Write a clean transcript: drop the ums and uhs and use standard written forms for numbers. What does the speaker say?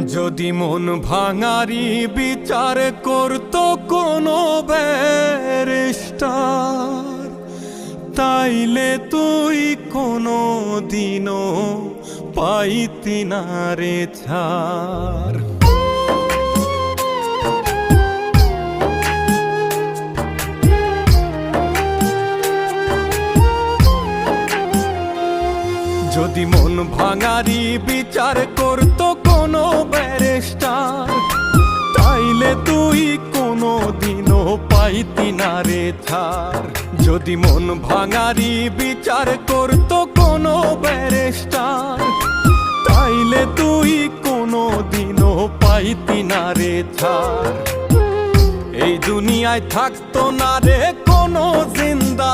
যদি মন ভাঙারি বিচার করত কোনো ব্যারিস্টার, তাইলে তুই কোনো দিনও পাইতি না রে ছাড়। যদি মন ভাঙারি বিচার করত কোনো ব্যারিস্টার, তাইলে তুই কোনো দিনও পাইতি না রে ছাড়। যদি মন ভাঙারি বিচার করত কোনো ব্যারিস্টার, তাইলে তুই কোনো দিনও পাইতি না রে ছাড়। এই দুনিয়ায় থাকতো না রে কোনো জিন্দা